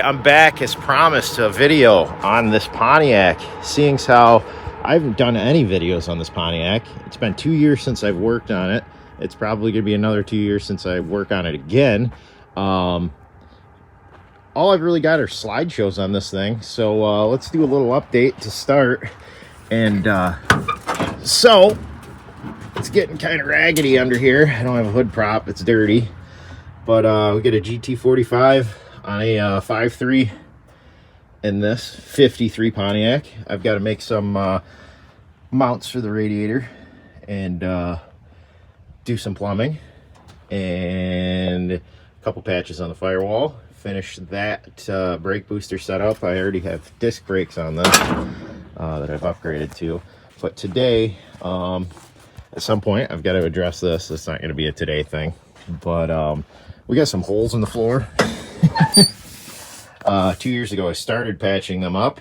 right, I'm back as promised to a video on this Pontiac. Seeing as how I haven't done any videos on this Pontiac. It's been 2 years since I've worked on it. It's probably going to be another 2 years since I work on it again. All I've really got are slideshows on this thing. So let's do a little update to start. And so it's getting kind of raggedy under here. I don't have a hood prop. It's dirty. But we get a GT45 on a 5.3 in this 53 Pontiac. I've got to make some mounts for the radiator and do some plumbing and a couple patches on the firewall. Finish that brake booster setup. I already have disc brakes on this that I've upgraded to. But today, at some point, I've got to address this. It's not going to be a today thing. But we got some holes in the floor. 2 years ago I started patching them up,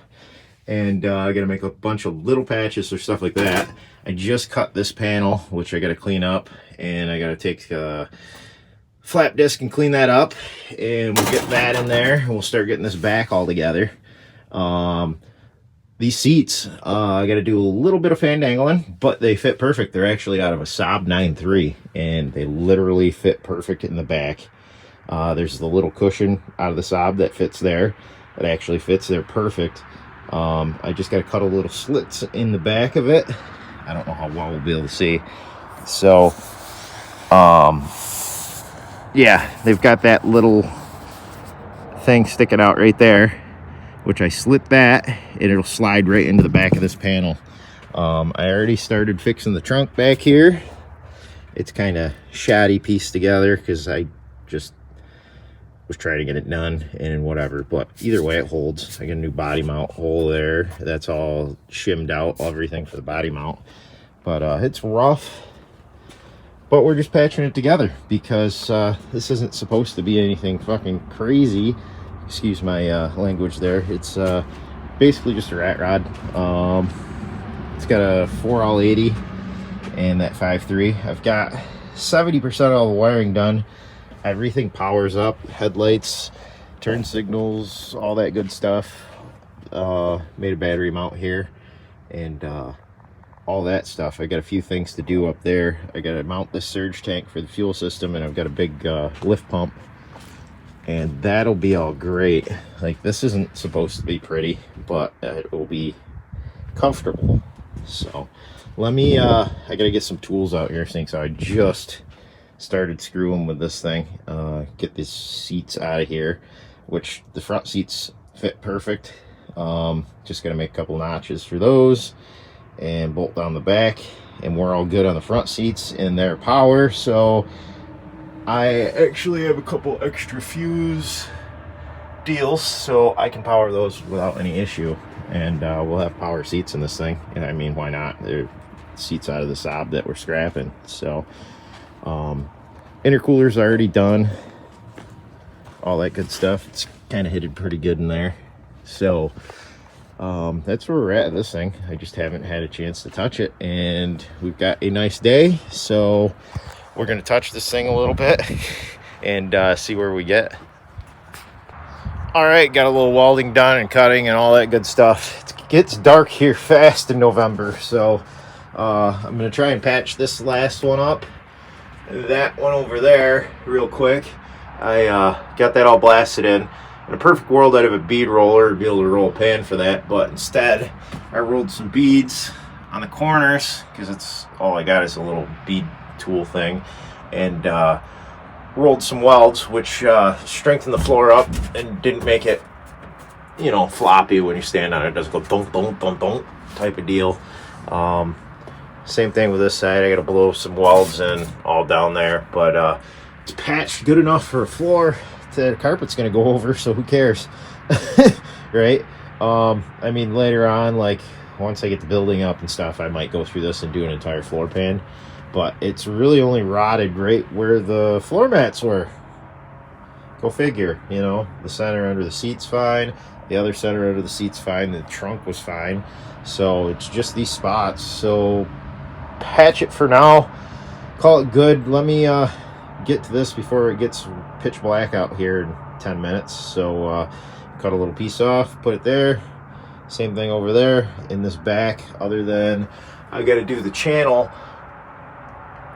and I got to make a bunch of little patches or stuff like that. I just cut this panel, which I got to clean up, and I got to take a flap disc and clean that up, and we'll get that in there, and we'll start getting this back all together. These seats, I got to do a little bit of fandangling, but they fit perfect. They're actually out of a Saab 9.3, and they literally fit perfect in the back. There's the little cushion out of the Saab that fits there. That actually fits there perfect. I just got to cut a little slits in the back of it. I don't know how well we'll be able to see. So, yeah, they've got that little thing sticking out right there, which I slit that, and it'll slide right into the back of this panel. I already started fixing the trunk back here. It's kind of shoddy pieced together because I just was trying to get it done and whatever, but either way it holds. I got a new body mount hole there. That's all shimmed out, everything for the body mount. But it's rough, but we're just patching it together because this isn't supposed to be anything fucking crazy. Excuse my language there. It's basically just a rat rod. It's got a 4L80 and that 5.3. I've got 70% of all the wiring done. Everything powers up, headlights, turn signals, all that good stuff. Made a battery mount here and all that stuff. I got a few things to do up there. I got to mount this surge tank for the fuel system, and I've got a big lift pump, and that'll be all great. Like, this isn't supposed to be pretty, but it will be comfortable. So let me I gotta get some tools out here, so I just started screwing with this thing. Get these seats out of here, which the front seats fit perfect. Just gotta make a couple notches for those and bolt down the back, and we're all good on the front seats and their power. So I actually have a couple extra fuse deals so I can power those without any issue, and we'll have power seats in this thing. And I mean, why not? They're seats out of the Saab that we're scrapping. So intercooler's already done, all that good stuff. It's kind of hidden pretty good in there. So that's where we're at this thing. I just haven't had a chance to touch it, and we've got a nice day, so we're gonna touch this thing a little bit and see where we get. All right, got a little welding done and cutting and all that good stuff. It gets dark here fast in November, so I'm gonna try and patch this last one up. That one over there real quick. I got that all blasted in. In a perfect world, I'd have a bead roller to be able to roll a pan for that, but instead I rolled some beads on the corners because it's all I got is a little bead tool thing, and rolled some welds, which strengthened the floor up and didn't make it, you know, floppy when you stand on it. It doesn't go dunk dunk dunk dunk type of deal. Same thing with this side. I got to blow some welds in all down there, but it's patched good enough for a floor. The carpet's going to go over, so who cares? Right? I mean, later on, like once I get the building up and stuff, I might go through this and do an entire floor pan, but it's really only rotted right where the floor mats were. Go figure. You know, the center under the seat's fine, the other center under the seat's fine, the trunk was fine, so it's just these spots. So patch it for now, call it good. Let me get to this before it gets pitch black out here in 10 minutes. So cut a little piece off, put it there. Same thing over there in this back, other than I got to do the channel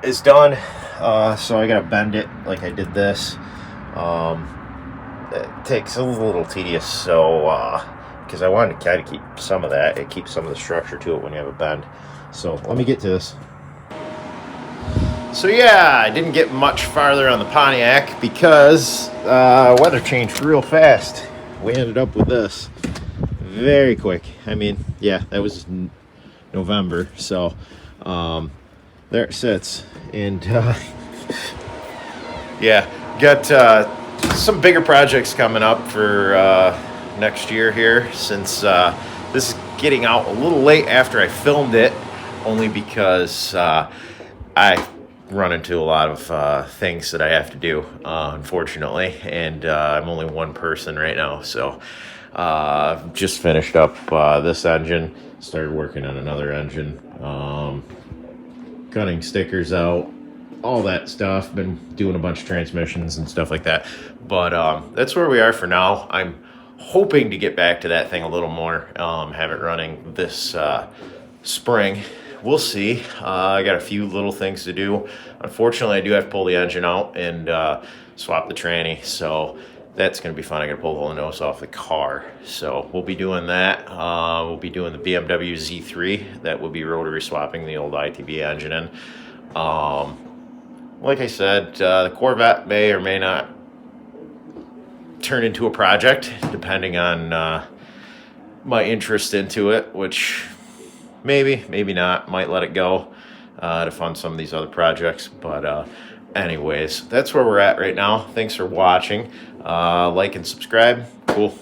is done. So I got to bend it like I did this. It takes a little tedious, so because I wanted to kind of keep some of that. It keeps some of the structure to it when you have a bend. So let me get to this. So yeah, I didn't get much farther on the Pontiac because weather changed real fast. We ended up with this very quick. I mean, yeah, that was November, so there it sits. And yeah, got some bigger projects coming up for next year here, since this is getting out a little late after I filmed it, only because I run into a lot of things that I have to do, unfortunately, and I'm only one person right now, so just finished up this engine, started working on another engine, cutting stickers out, all that stuff. Been doing a bunch of transmissions and stuff like that, but that's where we are for now. I'm hoping to get back to that thing a little more, have it running this spring. We'll see. I got a few little things to do. Unfortunately, I do have to pull the engine out and swap the tranny, so that's going to be fun. I got to pull all the nose off the car, so we'll be doing that. We'll be doing the BMW Z3 that will be rotary swapping the old ITB engine in. Like I said, the Corvette may or may not turn into a project, depending on my interest into it, which maybe not. Might let it go to fund some of these other projects. But anyways, that's where we're at right now. Thanks for watching. Like and subscribe. Cool.